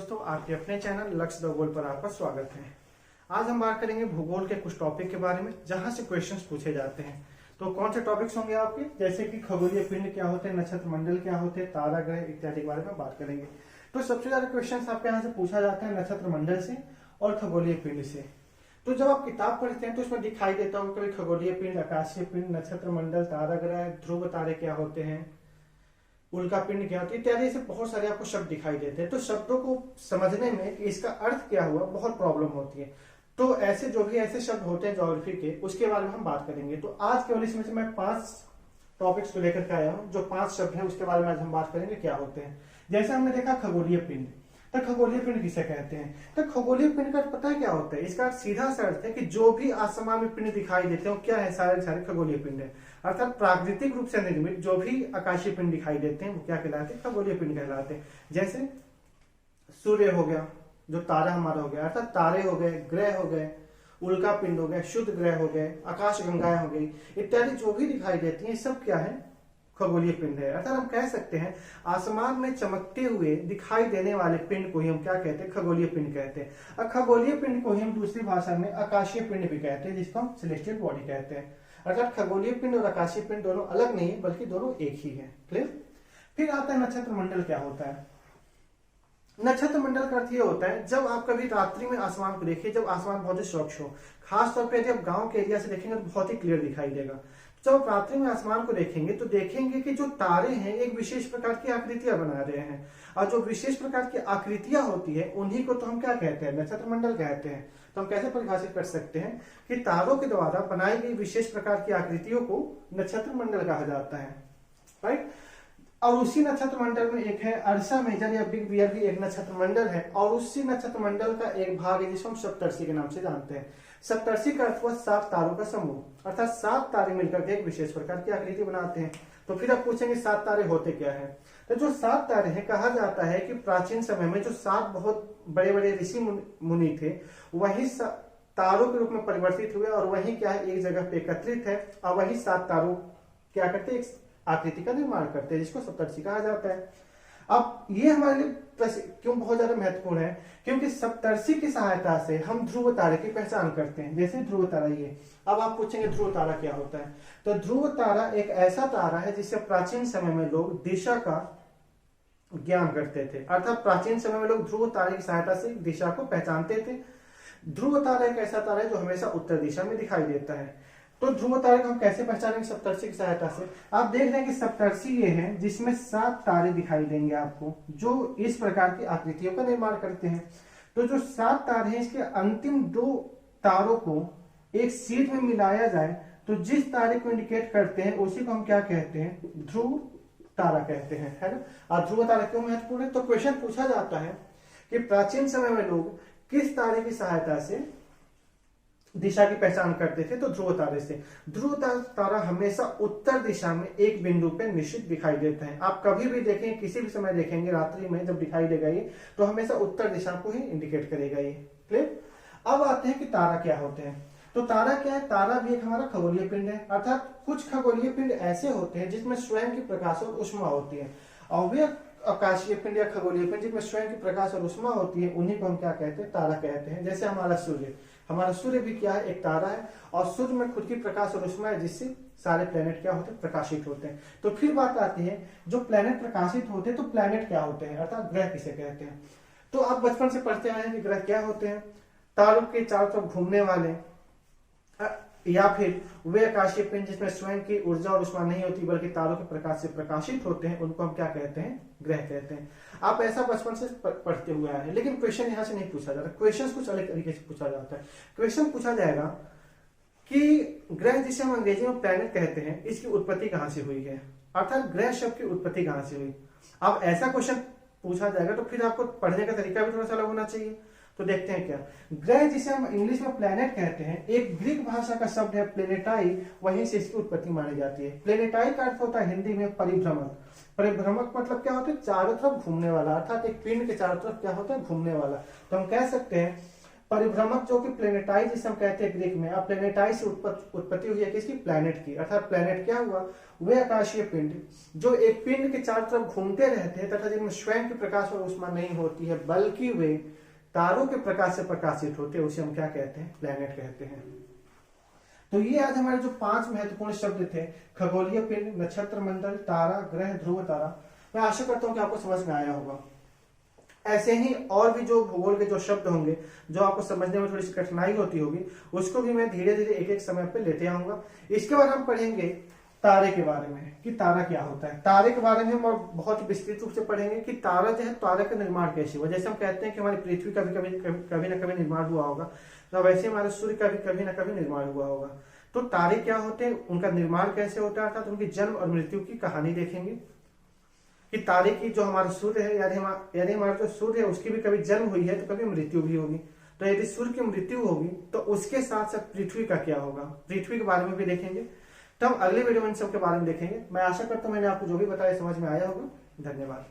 दोस्तों, आपके अपने चैनल लक्ष्य द गोल पर आपका स्वागत है। आज हम बात करेंगे भूगोल के कुछ टॉपिक के बारे में जहां से क्वेश्चंस पूछे जाते हैं। तो कौन से टॉपिक्स होंगे आपके, जैसे कि खगोलीय पिंड क्या होते हैं, नक्षत्र मंडल क्या होते हैं, तारा ग्रह इत्यादि के बारे में बात करेंगे। तो सबसे ज्यादा क्वेश्चन आपके यहाँ से पूछा जाता है नक्षत्र मंडल से और खगोलीय पिंड से। तो जब आप किताब पढ़ते हैं तो उसमें दिखाई देता होगा कभी खगोलीय पिंड, आकाशीय पिंड, नक्षत्र मंडल, तारा ग्रह, ध्रुव तारे क्या होते हैं, उल्का पिंड क्या होती है इत्यादि, ऐसे बहुत सारे आपको शब्द दिखाई देते हैं। तो शब्दों को समझने में कि इसका अर्थ क्या हुआ बहुत प्रॉब्लम होती है। तो ऐसे जो भी ऐसे शब्द होते हैं ज्योग्राफी के, उसके बारे में हम बात करेंगे। तो आज केवल इसमें से मैं 5 टॉपिक्स को लेकर के आया हूं। जो 5 शब्द हैं उसके बारे में आज हम बात करेंगे क्या होते हैं। जैसे हमने देखा खगोलीय पिंड, तो खगोलीय पिंड किसे कहते हैं। तो खगोलीय पिंड का पता है क्या होता है। इसका सीधा सा अर्थ है कि जो भी आसमान में पिंड दिखाई देते हैं वो क्या है, सारे सारे खगोलीय पिंड है। अर्थात प्राकृतिक रूप से निर्मित जो भी आकाशीय पिंड दिखाई देते हैं वो क्या कहलाते हैं, खगोलीय पिंड कहलाते हैं। जैसे सूर्य हो गया, जो तारा हमारा हो गया, अर्थात तारे हो गए, ग्रह हो गए, उल्का पिंड हो गए, शुद्ध ग्रह हो गए, आकाश गंगाएं हो गई इत्यादि जो भी दिखाई देती हैं सब क्या है, खगोलीय पिंड है। अर्थात हम कह सकते हैं आसमान में चमकते हुए दिखाई देने वाले पिंड को ही हम क्या कहते हैं, खगोलीय पिंड कहते हैं। और खगोलीय पिंड को ही हम दूसरी भाषा में आकाशीय पिंड भी कहते हैं, जिसको हम सेलेस्टियल बॉडी कहते हैं। अर्थात खगोलीय पिंड और आकाशीय पिंड दोनों अलग नहीं है, बल्कि दोनों एक ही है। क्लियर। फिर आता है नक्षत्र मंडल क्या होता है। नक्षत्र मंडल का अर्थ ये होता है जब आप कभी रात्रि में आसमान को देखिए, जब आसमान बहुत ही स्वच्छ हो, खासतौर पर यदि आप गांव के एरिया से देखेंगे तो बहुत ही क्लियर दिखाई देगा। जब आप रात्रि में आसमान को देखेंगे तो देखेंगे कि जो तारे हैं एक विशेष प्रकार की आकृतियां बना रहे हैं, और जो विशेष प्रकार की आकृतियां होती है उन्हीं को तो हम क्या कहते हैं, नक्षत्र मंडल कहते हैं। तो हम कैसे परिभाषित कर सकते हैं कि तारों के द्वारा बनाई गई विशेष प्रकार की आकृतियों को नक्षत्र मंडल कहा जाता है, राइट। और उसी नक्षत्र मंडल में एक है अर्सा मेजर या बिग बियर भी एक नक्षत्र मंडल है, और उसी नक्षत्र मंडल का एक भाग है जिसको हम सप्तर्षि के नाम से जानते हैं। सप्तर्षि का अर्थ हुआ 7 तारों का समूह, अर्थात 7 तारे मिलकर के एक विशेष प्रकार की आकृति बनाते हैं। तो फिर आप पूछेंगे 7 तारे होते क्या है। तो जो 7 तारे हैं, कहा जाता है कि प्राचीन समय में जो 7 बहुत बड़े बड़े ऋषि मुनि थे वही तारों के रूप में परिवर्तित हुए, और वही क्या है एक जगह पे एकत्रित है, और वही 7 तारों क्या करते हैं, आकृति का निर्माण करते हैं, जिसको सप्तर्षि कहा जाता है। अब ये हमारे लिए क्यों बहुत ज्यादा महत्वपूर्ण है, क्योंकि सप्तर्षि की सहायता से हम ध्रुव तारे की पहचान करते हैं। जैसे ध्रुव तारा ये, अब आप पूछेंगे ध्रुव तारा क्या होता है। तो ध्रुव तारा एक ऐसा तारा है जिससे प्राचीन समय में लोग दिशा का ज्ञान करते थे। अर्थात प्राचीन समय में लोग ध्रुव तारे की सहायता से दिशा को पहचानते थे। ध्रुव तारा एक ऐसा तारा है जो हमेशा उत्तर दिशा में दिखाई देता है। तो ध्रुव तारे को हम कैसे पहचानेंगे, सप्तर्षि की सहायता से। आप देख रहे हैं कि सप्तर्षि ये है जिसमें 7 तारे दिखाई देंगे आपको, जो इस प्रकार की आकृतियों का निर्माण करते हैं। तो जो 7 तारे हैं, इसके अंतिम 2 तारों को एक सीध में मिलाया जाए तो जिस तारे को इंडिकेट करते हैं उसी को हम क्या कहते हैं, ध्रुव तारा कहते हैं, है ना। और ध्रुव तारा क्यों महत्वपूर्ण है, तो क्वेश्चन पूछा जाता है कि प्राचीन समय में लोग किस तारे की सहायता से दिशा की पहचान करते थे, तो ध्रुव तारे से। ध्रुव तारा हमेशा उत्तर दिशा में एक बिंदु पे निश्चित दिखाई देता है। आप कभी भी देखें, किसी भी समय देखेंगे रात्रि में जब दिखाई देगा ये, तो हमेशा उत्तर दिशा को ही इंडिकेट करेगा ये। क्लियर। अब आते हैं कि तारा क्या होते हैं। तो तारा क्या है, तारा भी एक हमारा खगोलीय पिंड है। अर्थात कुछ खगोलीय पिंड ऐसे होते हैं जिसमें स्वयं की प्रकाश और ऊष्मा होती है, और वे आकाशीय पिंड या खगोलीय पिंड जिसमें स्वयं की प्रकाश और ऊष्मा होती है उन्हीं को हम क्या कहते हैं, तारा कहते हैं। जैसे हमारा सूर्य भी क्या है, एक तारा है, और सूर्य में खुद की प्रकाश और ऊष्मा है जिससे सारे प्लेनेट क्या होते हैं, प्रकाशित होते हैं। तो फिर बात आती है जो प्लेनेट प्रकाशित होते हैं, तो प्लेनेट क्या होते हैं, अर्थात ग्रह किसे कहते हैं। तो आप बचपन से पढ़ते आए हैं कि ग्रह क्या होते हैं, तारों के चारों तरफ घूमने वाले, या फिर वे आकाशीय पिंड जिसमें स्वयं की ऊर्जा और ऊष्मा नहीं होती बल्कि तारों के प्रकाश से प्रकाशित होते हैं, उनको हम क्या कहते हैं, ग्रह कहते हैं। आप ऐसा बचपन से पढ़ते हुए आए हैं, लेकिन क्वेश्चन यहां से नहीं पूछा जाता। क्वेश्चन कुछ अलग तरीके से पूछा जाता है। क्वेश्चन पूछा जाएगा कि ग्रह जिसे हम अंग्रेजी में प्लैनेट कहते हैं, इसकी उत्पत्ति कहां से हुई है, अर्थात ग्रह शब्द की उत्पत्ति कहां से हुई। अब ऐसा क्वेश्चन पूछा जाएगा तो फिर आपको पढ़ने का तरीका भी थोड़ा सा अलग होना चाहिए। तो देखते हैं क्या, ग्रह जिसे हम इंग्लिश में प्लैनेट कहते हैं, एक ग्रीक भाषा का शब्द है प्लेनेटाई, वहीं से इसकी उत्पत्ति मानी जाती है। प्लेनेटाई का अर्थ होता है हिंदी में परिभ्रमक। परिभ्रमक मतलब क्या होता है, चारों तरफ घूमने वाला, अर्थात एक पिंड के चारों तरफ क्या होता है, घूमने वाला। तो हम कह सकते हैं परिभ्रमक जो कि प्लेनेटाइज जिसे हम कहते हैं ग्रीक में, अब प्लेनेटाइज से उत्पत्ति हुई है किसकी, प्लैनेट की। अर्थात प्लैनेट क्या हुआ, वे आकाशीय पिंड जो एक पिंड के चारों तरफ घूमते रहते हैं तथा जिनमें स्वयं की प्रकाश और ऊष्मा नहीं होती है, बल्कि वे तारों के प्रकाश से प्रकाशित होते हैं, उसे हम क्या कहते हैं, प्लैनेट कहते हैं। तो ये आज हमारे जो 5 महत्वपूर्ण शब्द थे, खगोलीय पिंड, नक्षत्र मंडल, तारा, ग्रह, ध्रुव तारा, मैं आशा करता हूं कि आपको समझ में आया होगा। ऐसे ही और भी जो भूगोल के जो शब्द होंगे जो आपको समझने में थोड़ी सी कठिनाई होती होगी, उसको भी मैं धीरे धीरे एक एक समय पे लेते आऊंगा। इसके बाद हम पढ़ेंगे तारे के बारे में कि तारा क्या होता है। तारे के बारे में हम और बहुत विस्तृत रूप से पढ़ेंगे कि तारा जो है, तारे का निर्माण कैसे हुआ। जैसे हम कहते हैं कि हमारी पृथ्वी का भी कभी ना कभी निर्माण हुआ होगा, तो वैसे हमारे सूर्य का भी कभी ना कभी निर्माण हुआ होगा। तो तारे क्या होते हैं, उनका निर्माण कैसे होता है, अर्थात उनकी जन्म और मृत्यु की कहानी देखेंगे कि तारे की जो हमारा सूर्य है, यदि हमारा जो सूर्य है उसकी भी कभी जन्म हुई है तो कभी मृत्यु भी होगी। तो यदि सूर्य की मृत्यु होगी तो उसके साथ साथ पृथ्वी का क्या होगा, पृथ्वी के बारे में भी देखेंगे। तो हम अगले वीडियो में इन सब के बारे में देखेंगे। मैं आशा करता हूं मैंने आपको जो भी बताया समझ में आया होगा। धन्यवाद।